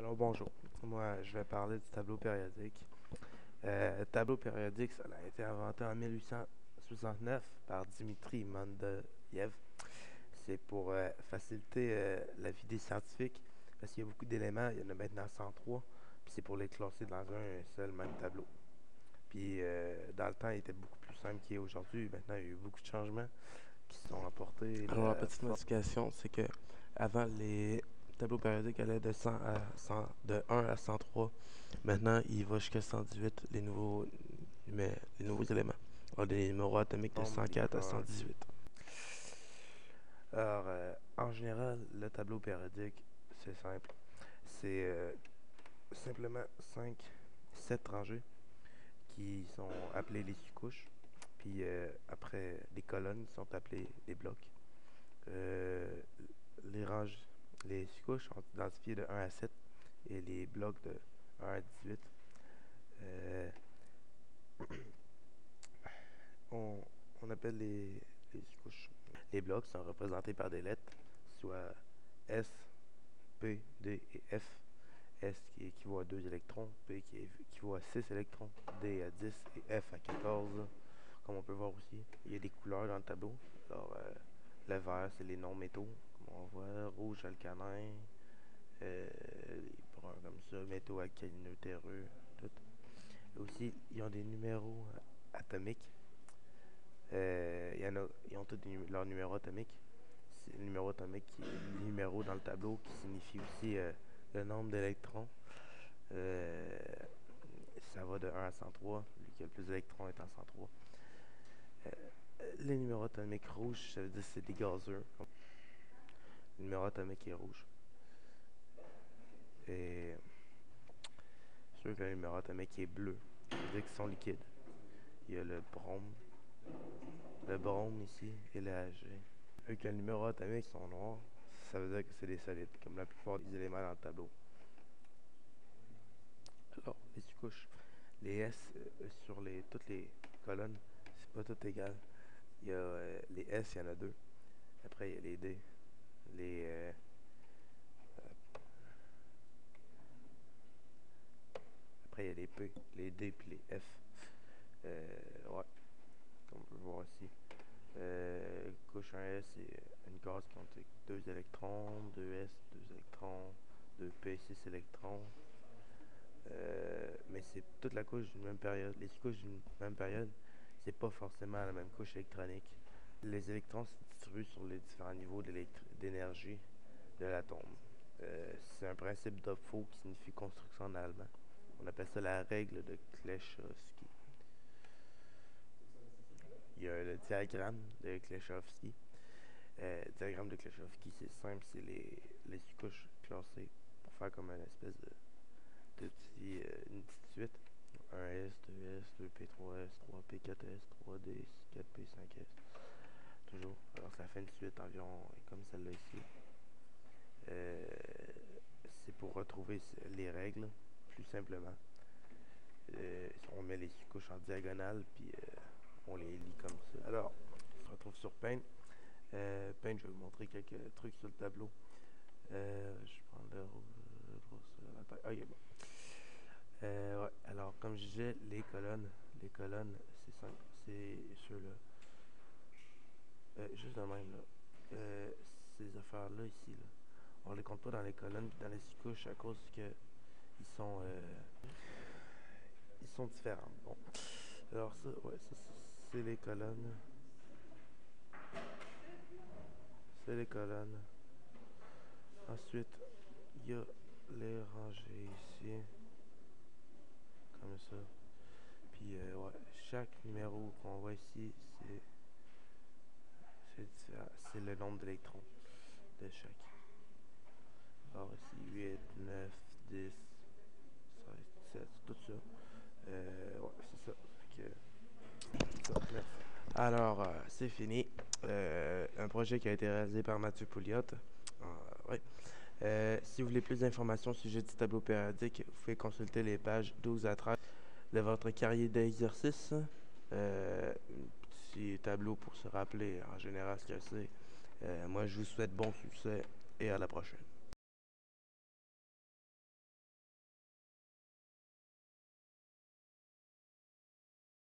Alors bonjour, moi je vais parler du tableau périodique. Tableau périodique, ça a été inventé en 1869 par Dimitri Mendeleïev. C'est pour faciliter la vie des scientifiques, parce qu'il y a beaucoup d'éléments, il y en a maintenant 103, puis c'est pour les classer dans un seul même tableau. Puis dans le temps, il était beaucoup plus simple qu'il est aujourd'hui. Maintenant, il y a eu beaucoup de changements qui se sont apportés. Alors, la petite modification, c'est que avant, les tableaux périodiques allaient de 100 à 100, de 1 à 103. Maintenant, il va jusqu'à 118, les nouveaux éléments. On a des numéros atomiques de Nombres, les 104 à phases. 118. Alors, en général, le tableau périodique, c'est simple. C'est simplement 5, 7 rangées qui sont appelées les sous-couches. Puis après, les colonnes qui sont appelées les blocs. Euh, les ranges, les sous-couches sont identifiées de 1 à 7 et les blocs de 1 à 18. Euh, on, on appelle les sous-couches. Les blocs sont représentés par des lettres, soit S, P, D et F. S qui équivaut à 2 électrons, P qui équivaut à 6 électrons, D à 10 et F à 14. Comme on peut voir aussi, il y a des couleurs dans le tableau. Alors, le vert, c'est les non-métaux, comme on voit, rouge, alcalin, les bruns comme ça, métaux alcalineux, terreux, tout. Et aussi, ils ont des numéros atomiques. Ils ont tous leurs numéros atomiques. C'est le numéro atomique qui est le numéro dans le tableau qui signifie aussi le nombre d'électrons. Euh, Ça va de 1 à 103. Lui qui a le plus d'électrons est en 103. Euh, les numéros atomiques rouges, ça veut dire que c'est des gazeux. Le numéro atomique est rouge. Et ceux que le numéro atomique est bleu, ça veut dire qu'ils sont liquides. Il y a le brome ici et le Ag. Vu que les numéros atomiques sont noirs, ça veut dire que c'est des solides, comme la plupart des éléments dans le tableau. Alors, les sous-couches, les S sur toutes les colonnes, c'est pas tout égal. Il y a les S, il y en a deux. Après, il y a les D. Les, après, il y a les P, les D puis les F. Ouais, comme on peut voir ici. Couche 1S, c'est une gaz qui contient 2 électrons, 2S, 2 électrons, 2P, 6 électrons. Mais c'est toute la couche d'une même période. Les couches d'une même période, c'est pas forcément la même couche électronique. Les électrons se distribuent sur les différents niveaux d'énergie de l'atome. C'est un principe d'Opfo qui signifie construction en allemand. On appelle ça la règle de Kleshowski. Il y a le diagramme de Kleshowski. Le diagramme de Kleshowski, c'est simple, c'est les sous-couches classées pour faire comme une espèce une petite suite. 1S, 2S, 2P, 3S, 3P, 4S, 3D, 4P, 5S. Toujours. Alors ça fait une suite environ comme celle-là ici. Euh, c'est pour retrouver les règles, plus simplement. On met les couches en diagonale, puis on les lit comme ça. Alors, on se retrouve sur Paint. Paint, je vais vous montrer quelques trucs sur le tableau. Je prends le rouge. Ah, il est bon. Ouais, alors, comme je disais, les colonnes, c'est simple, c'est ceux-là. Juste de même, là. Ces affaires-là, ici, là. On les compte pas dans les colonnes puis dans les sous-couches à cause que sont, ils sont différents. Bon. Alors ça, ouais, ça, c'est les colonnes. C'est les colonnes. Ensuite, il y a les rangées ici. Comme ça. Puis, ouais, chaque numéro qu'on voit ici, c'est le nombre d'électrons de chaque. Alors ici, 8, 9, 10, 16, 17, tout ça. Ouais, c'est ça. C'est ça. Merci. Alors, c'est fini. Un projet qui a été réalisé par Mathieu Pouliot. Ouais. Si vous voulez plus d'informations au sujet du tableau périodique, vous pouvez consulter les pages 12 à 13 de votre cahier d'exercice. Un petit tableau pour se rappeler en général ce que c'est. Moi, je vous souhaite bon succès et à la prochaine.